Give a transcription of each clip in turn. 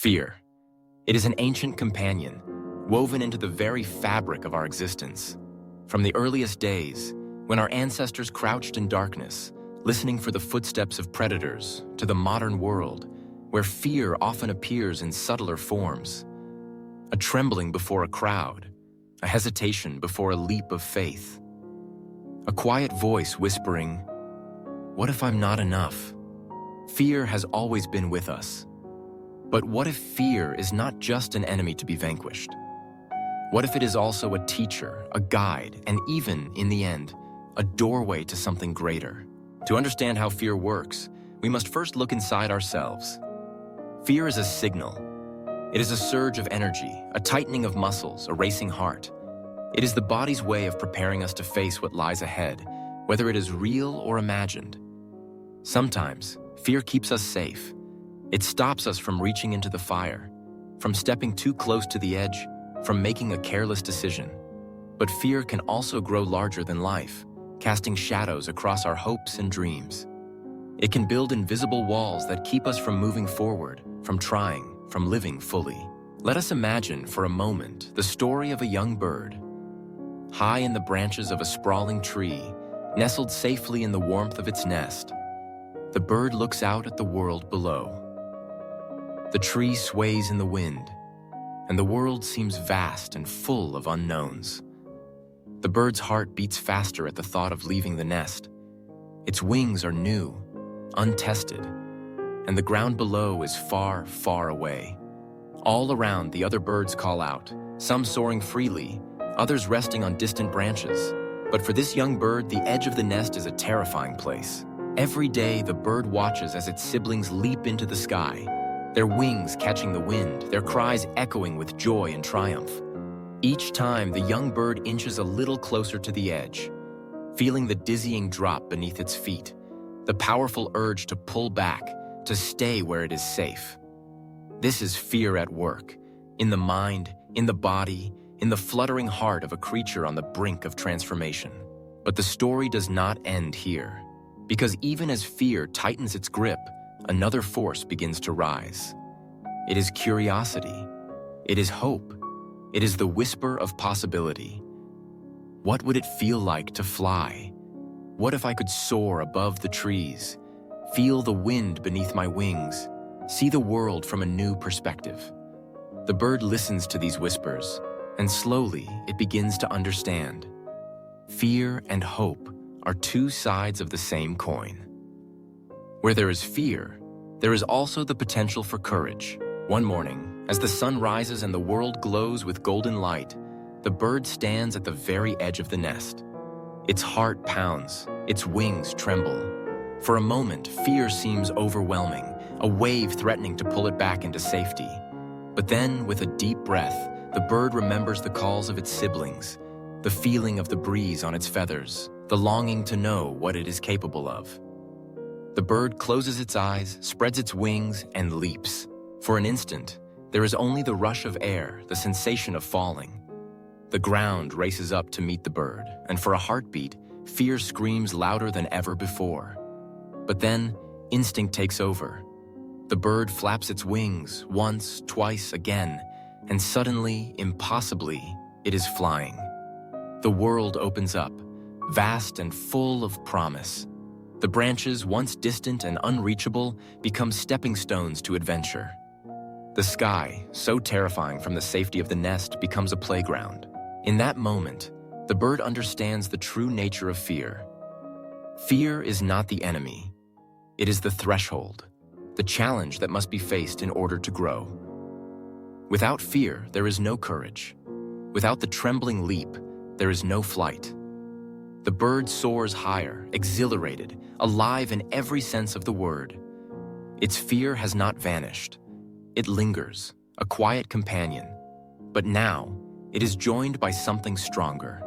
Fear. It is an ancient companion, woven into the very fabric of our existence. From the earliest days, when our ancestors crouched in darkness, listening for the footsteps of predators, to the modern world, where fear often appears in subtler forms. A trembling before a crowd, a hesitation before a leap of faith. A quiet voice whispering, "What if I'm not enough?" Fear has always been with us. But what if fear is not just an enemy to be vanquished? What if it is also a teacher, a guide, and even, in the end, a doorway to something greater? To understand how fear works, we must first look inside ourselves. Fear is a signal. It is a surge of energy, a tightening of muscles, a racing heart. It is the body's way of preparing us to face what lies ahead, whether it is real or imagined. Sometimes, fear keeps us safe. It stops us from reaching into the fire, from stepping too close to the edge, from making a careless decision. But fear can also grow larger than life, casting shadows across our hopes and dreams. It can build invisible walls that keep us from moving forward, from trying, from living fully. Let us imagine for a moment the story of a young bird. High in the branches of a sprawling tree, nestled safely in the warmth of its nest, the bird looks out at the world below. The tree sways in the wind, and the world seems vast and full of unknowns. The bird's heart beats faster at the thought of leaving the nest. Its wings are new, untested, and the ground below is far, far away. All around, the other birds call out, some soaring freely, others resting on distant branches. But for this young bird, the edge of the nest is a terrifying place. Every day, the bird watches as its siblings leap into the sky, their wings catching the wind, their cries echoing with joy and triumph. Each time, the young bird inches a little closer to the edge, feeling the dizzying drop beneath its feet, the powerful urge to pull back, to stay where it is safe. This is fear at work, in the mind, in the body, in the fluttering heart of a creature on the brink of transformation. But the story does not end here, because even as fear tightens its grip, another force begins to rise. It is curiosity. It is hope. It is the whisper of possibility. What would it feel like to fly? What if I could soar above the trees, feel the wind beneath my wings, see the world from a new perspective? The bird listens to these whispers, and slowly it begins to understand. Fear and hope are two sides of the same coin. Where there is fear, there is also the potential for courage. One morning, as the sun rises and the world glows with golden light, the bird stands at the very edge of the nest. Its heart pounds, its wings tremble. For a moment, fear seems overwhelming, a wave threatening to pull it back into safety. But then, with a deep breath, the bird remembers the calls of its siblings, the feeling of the breeze on its feathers, the longing to know what it is capable of. The bird closes its eyes, spreads its wings, and leaps. For an instant, there is only the rush of air, the sensation of falling. The ground races up to meet the bird, and for a heartbeat, fear screams louder than ever before. But then, instinct takes over. The bird flaps its wings once, twice, again, and suddenly, impossibly, it is flying. The world opens up, vast and full of promise. The branches, once distant and unreachable, become stepping stones to adventure. The sky, so terrifying from the safety of the nest, becomes a playground. In that moment, the bird understands the true nature of fear. Fear is not the enemy. It is the threshold, the challenge that must be faced in order to grow. Without fear, there is no courage. Without the trembling leap, there is no flight. The bird soars higher, exhilarated, alive in every sense of the word. Its fear has not vanished. It lingers, a quiet companion. But now, it is joined by something stronger: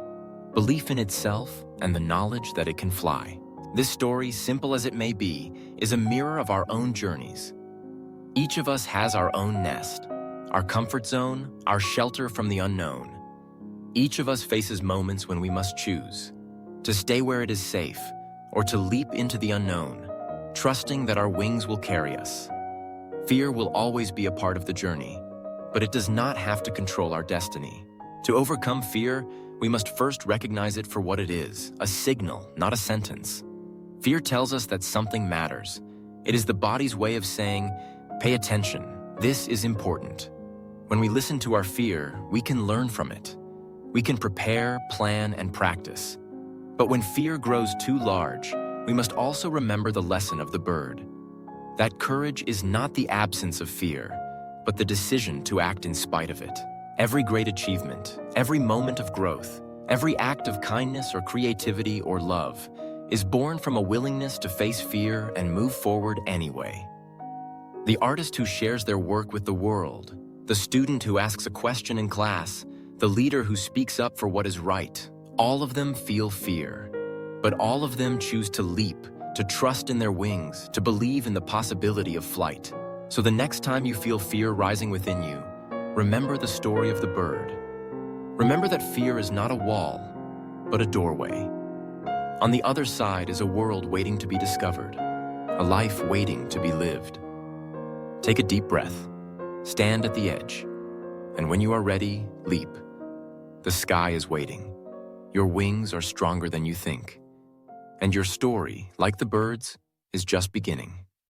belief in itself and the knowledge that it can fly. This story, simple as it may be, is a mirror of our own journeys. Each of us has our own nest, our comfort zone, our shelter from the unknown. Each of us faces moments when we must choose to stay where it is safe or to leap into the unknown, trusting that our wings will carry us. Fear will always be a part of the journey, but it does not have to control our destiny. To overcome fear, we must first recognize it for what it is, a signal, not a sentence. Fear tells us that something matters. It is the body's way of saying, pay attention, this is important. When we listen to our fear, we can learn from it. We can prepare, plan, and practice. But when fear grows too large, we must also remember the lesson of the bird. That courage is not the absence of fear, but the decision to act in spite of it. Every great achievement, every moment of growth, every act of kindness or creativity or love is born from a willingness to face fear and move forward anyway. The artist who shares their work with the world, the student who asks a question in class, the leader who speaks up for what is right, all of them feel fear. But all of them choose to leap, to trust in their wings, to believe in the possibility of flight. So the next time you feel fear rising within you, remember the story of the bird. Remember that fear is not a wall, but a doorway. On the other side is a world waiting to be discovered, a life waiting to be lived. Take a deep breath, stand at the edge, and when you are ready, leap. The sky is waiting. Your wings are stronger than you think. And your story, like the birds, is just beginning.